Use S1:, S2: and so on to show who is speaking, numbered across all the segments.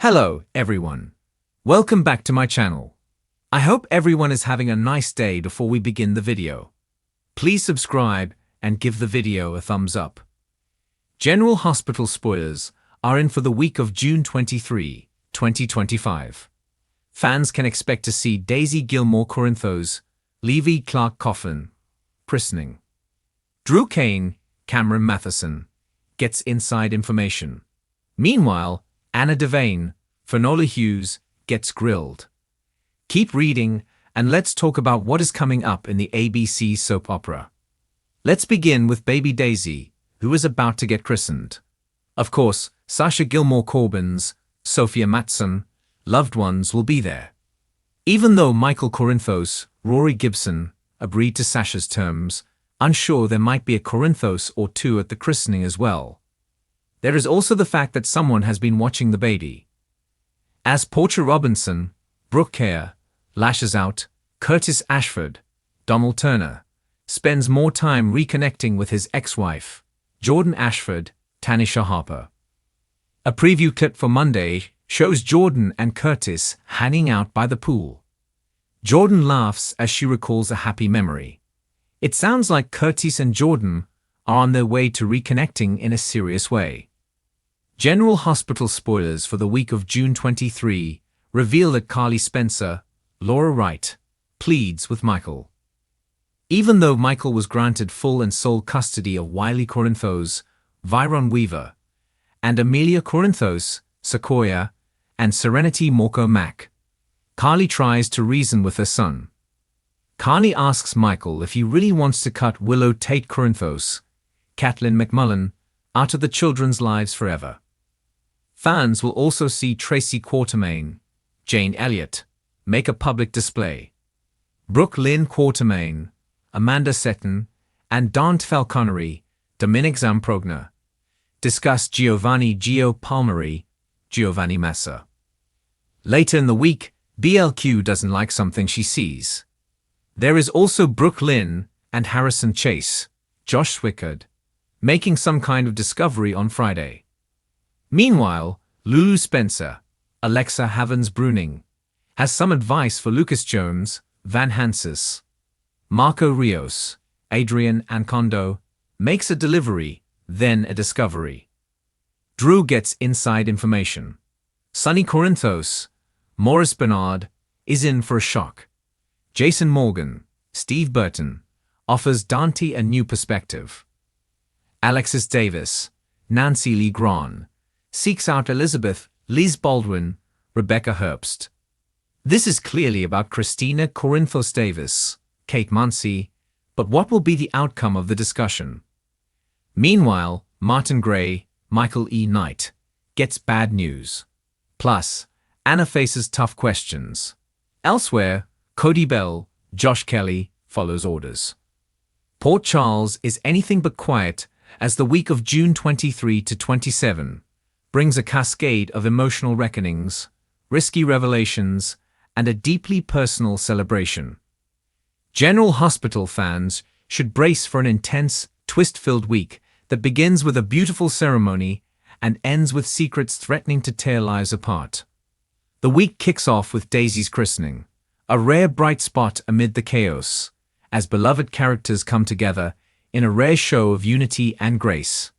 S1: Hello, everyone. Welcome back to my channel. I hope everyone is having a nice day before we begin the video. Please subscribe and give the video a thumbs up. General Hospital spoilers are in for the week of June 23, 2025. Fans can expect to see Daisy Gilmore Corinthos, Levi Clark Coffin, christening. Drew Kane, Cameron Matheson, gets inside information. Meanwhile, Anna Devane, Finola Hughes, gets grilled. Keep reading, and let's talk about what is coming up in the ABC soap opera. Let's begin with baby Daisy, who is about to get christened. Of course, Sasha Gilmore Corbin's, Sophia Matson, loved ones will be there. Even though Michael Corinthos, Rory Gibson, agreed to Sasha's terms, unsure there might be a Corinthos or two at the christening as well. There is also the fact that someone has been watching the baby. As Portia Robinson, Brooke Kerr, lashes out, Curtis Ashford, Donald Turner, spends more time reconnecting with his ex-wife, Jordan Ashford, Tanisha Harper. A preview clip for Monday shows Jordan and Curtis hanging out by the pool. Jordan laughs as she recalls a happy memory. It sounds like Curtis and Jordan are on their way to reconnecting in a serious way. General Hospital spoilers for the week of June 23 reveal that Carly Spencer, Laura Wright, pleads with Michael. Even though Michael was granted full and sole custody of Wiley Corinthos, Viron Weaver, and Amelia Corinthos, Sequoia, and Serenity Morco Mack, Carly tries to reason with her son. Carly asks Michael if he really wants to cut Willow Tate Corinthos, Kathleen McMullen, out of the children's lives forever. Fans will also see Tracy Quartermaine, Jane Elliott, make a public display. Brooke Lynn Quartermaine, Amanda Seton, and Dante Falconeri, Dominic Zamprogna, discuss Giovanni Gio Palmieri, Giovanni Massa. Later in the week, BLQ doesn't like something she sees. There is also Brooke Lynn and Harrison Chase, Josh Swickard, making some kind of discovery on Friday. Meanwhile, Lulu Spencer, Alexa Havens-Bruning, has some advice for Lucas Jones, Van Hansis. Marco Rios, Adrian Ancondo, makes a delivery, then a discovery. Drew gets inside information. Sonny Corinthos, Maurice Bernard, is in for a shock. Jason Morgan, Steve Burton, offers Dante a new perspective. Alexis Davis, Nancy Lee Grahn, seeks out Elizabeth, Liz Baldwin, Rebecca Herbst. This is clearly about Christina Corinthos Davis, Kate Muncy, but what will be the outcome of the discussion? Meanwhile, Martin Gray, Michael E. Knight, gets bad news. Plus, Anna faces tough questions. Elsewhere, Cody Bell, Josh Kelly, follows orders. Port Charles is anything but quiet as the week of June 23 to 27 brings a cascade of emotional reckonings, risky revelations, and a deeply personal celebration. General Hospital fans should brace for an intense, twist-filled week that begins with a beautiful ceremony and ends with secrets threatening to tear lives apart. The week kicks off with Daisy's christening, a rare bright spot amid the chaos, as beloved characters come together in a rare show of unity and grace.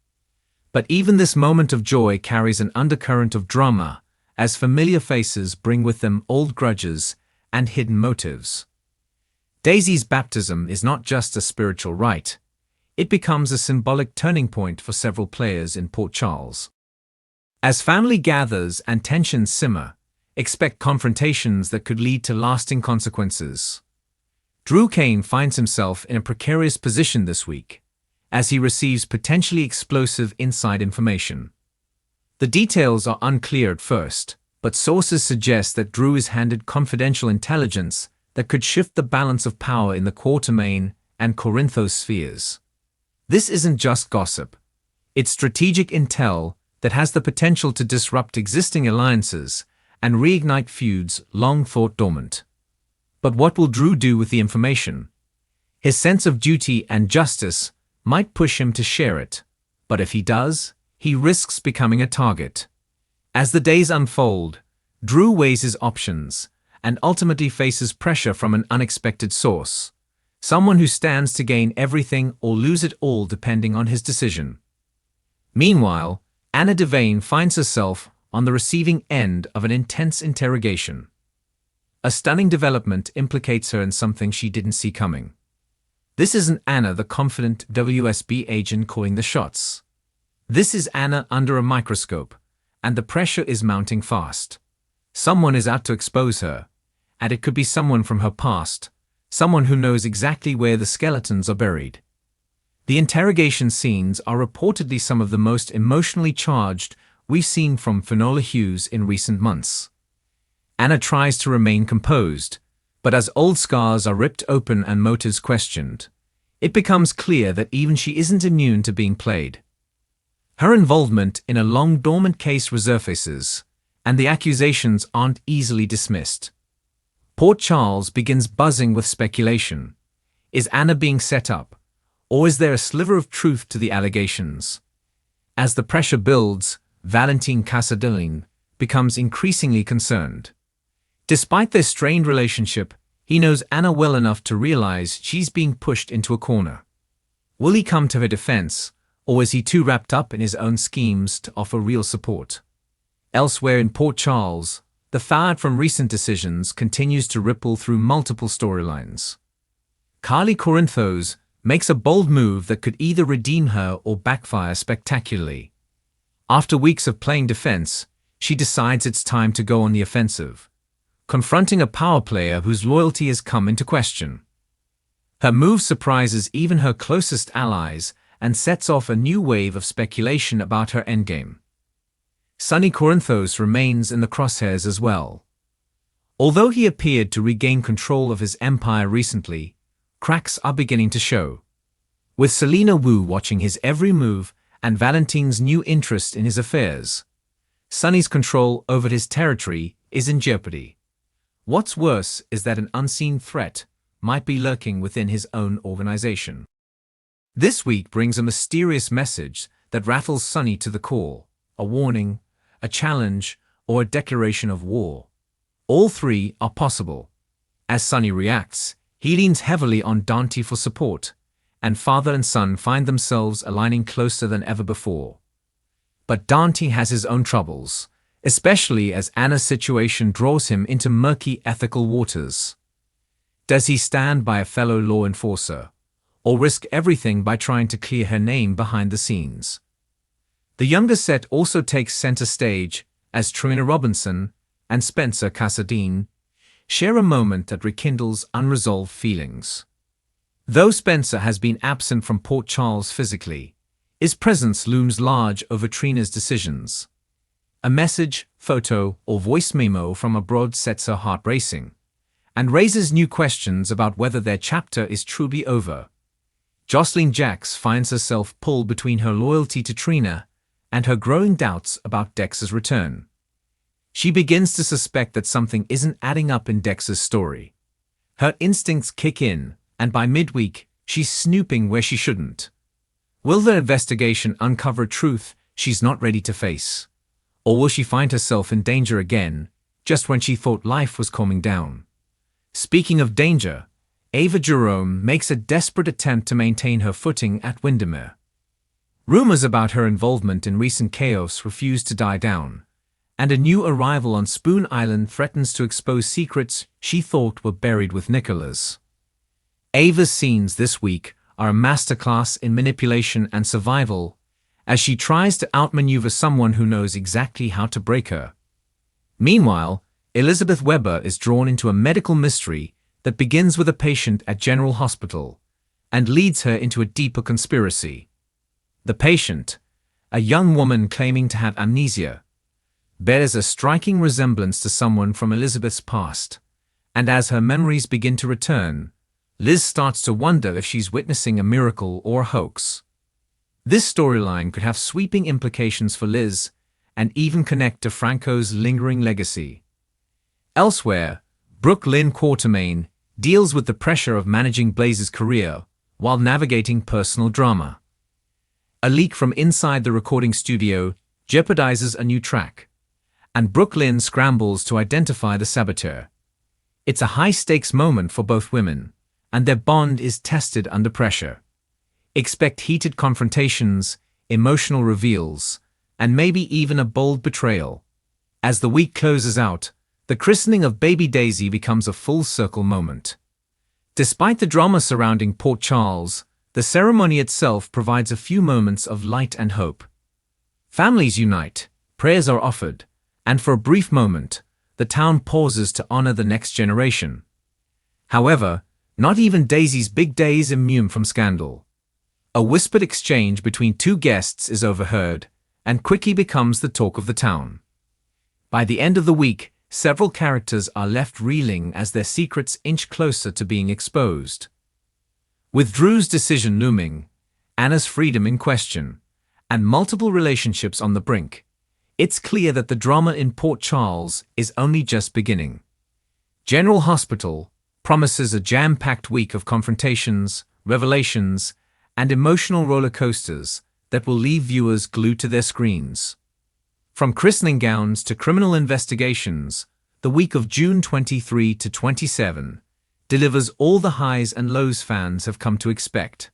S1: But even this moment of joy carries an undercurrent of drama, as familiar faces bring with them old grudges and hidden motives. Daisy's baptism is not just a spiritual rite, it becomes a symbolic turning point for several players in Port Charles. As family gathers and tensions simmer, expect confrontations that could lead to lasting consequences. Drew Kane finds himself in a precarious position this week, as he receives potentially explosive inside information. The details are unclear at first, but sources suggest that Drew is handed confidential intelligence that could shift the balance of power in the Quartermaine and Corinthos spheres. This isn't just gossip. It's strategic intel that has the potential to disrupt existing alliances and reignite feuds long thought dormant. But what will Drew do with the information? His sense of duty and justice might push him to share it, but if he does, he risks becoming a target. As the days unfold, Drew weighs his options and ultimately faces pressure from an unexpected source, someone who stands to gain everything or lose it all depending on his decision. Meanwhile, Anna Devane finds herself on the receiving end of an intense interrogation. A stunning development implicates her in something she didn't see coming. This isn't Anna, the confident WSB agent calling the shots. This is Anna under a microscope, and the pressure is mounting fast. Someone is out to expose her, and it could be someone from her past, someone who knows exactly where the skeletons are buried. The interrogation scenes are reportedly some of the most emotionally charged we've seen from Finola Hughes in recent months. Anna tries to remain composed, but as old scars are ripped open and motives questioned, it becomes clear that even she isn't immune to being played. Her involvement in a long-dormant case resurfaces, and the accusations aren't easily dismissed. Port Charles begins buzzing with speculation. Is Anna being set up, or is there a sliver of truth to the allegations? As the pressure builds, Valentin Casadilin becomes increasingly concerned. Despite their strained relationship, he knows Anna well enough to realize she's being pushed into a corner. Will he come to her defense, or is he too wrapped up in his own schemes to offer real support? Elsewhere in Port Charles, the fallout from recent decisions continues to ripple through multiple storylines. Carly Corinthos makes a bold move that could either redeem her or backfire spectacularly. After weeks of playing defense, she decides it's time to go on the offensive, confronting a power player whose loyalty has come into question. Her move surprises even her closest allies and sets off a new wave of speculation about her endgame. Sonny Corinthos remains in the crosshairs as well. Although he appeared to regain control of his empire recently, cracks are beginning to show. With Selena Wu watching his every move and Valentin's new interest in his affairs, Sonny's control over his territory is in jeopardy. What's worse is that an unseen threat might be lurking within his own organization. This week brings a mysterious message that rattles Sonny to the core, a warning, a challenge, or a declaration of war. All three are possible. As Sonny reacts, he leans heavily on Dante for support, and father and son find themselves aligning closer than ever before. But Dante has his own troubles, especially as Anna's situation draws him into murky ethical waters. Does he stand by a fellow law enforcer, or risk everything by trying to clear her name behind the scenes? The younger set also takes center stage as Trina Robinson and Spencer Casadine share a moment that rekindles unresolved feelings. Though Spencer has been absent from Port Charles physically, his presence looms large over Trina's decisions. A message, photo, or voice memo from abroad sets her heart racing and raises new questions about whether their chapter is truly over. Jocelyn Jacks finds herself pulled between her loyalty to Trina and her growing doubts about Dex's return. She begins to suspect that something isn't adding up in Dex's story. Her instincts kick in, and by midweek, she's snooping where she shouldn't. Will the investigation uncover truth she's not ready to face? Or will she find herself in danger again, just when she thought life was calming down? Speaking of danger, Ava Jerome makes a desperate attempt to maintain her footing at Windermere. Rumors about her involvement in recent chaos refuse to die down, and a new arrival on Spoon Island threatens to expose secrets she thought were buried with Nicholas. Ava's scenes this week are a masterclass in manipulation and survival, as she tries to outmaneuver someone who knows exactly how to break her. Meanwhile, Elizabeth Weber is drawn into a medical mystery that begins with a patient at General Hospital and leads her into a deeper conspiracy. The patient, a young woman claiming to have amnesia, bears a striking resemblance to someone from Elizabeth's past, and as her memories begin to return, Liz starts to wonder if she's witnessing a miracle or a hoax. This storyline could have sweeping implications for Liz and even connect to Franco's lingering legacy. Elsewhere, Brooke Lynn Quartermain deals with the pressure of managing Blaze's career while navigating personal drama. A leak from inside the recording studio jeopardizes a new track, and Brooklyn scrambles to identify the saboteur. It's a high-stakes moment for both women, and their bond is tested under pressure. Expect heated confrontations, emotional reveals, and maybe even a bold betrayal. As the week closes out, the christening of baby Daisy becomes a full-circle moment. Despite the drama surrounding Port Charles, the ceremony itself provides a few moments of light and hope. Families unite, prayers are offered, and for a brief moment, the town pauses to honor the next generation. However, not even Daisy's big day is immune from scandal. A whispered exchange between two guests is overheard, and quickly becomes the talk of the town. By the end of the week, several characters are left reeling as their secrets inch closer to being exposed. With Drew's decision looming, Anna's freedom in question, and multiple relationships on the brink, it's clear that the drama in Port Charles is only just beginning. General Hospital promises a jam-packed week of confrontations, revelations, and emotional roller coasters that will leave viewers glued to their screens. From christening gowns to criminal investigations, the week of June 23 to 27 delivers all the highs and lows fans have come to expect,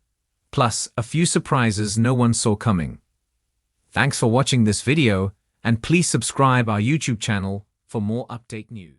S1: plus a few surprises no one saw coming. Thanks for watching this video, and please subscribe our YouTube channel for more update news.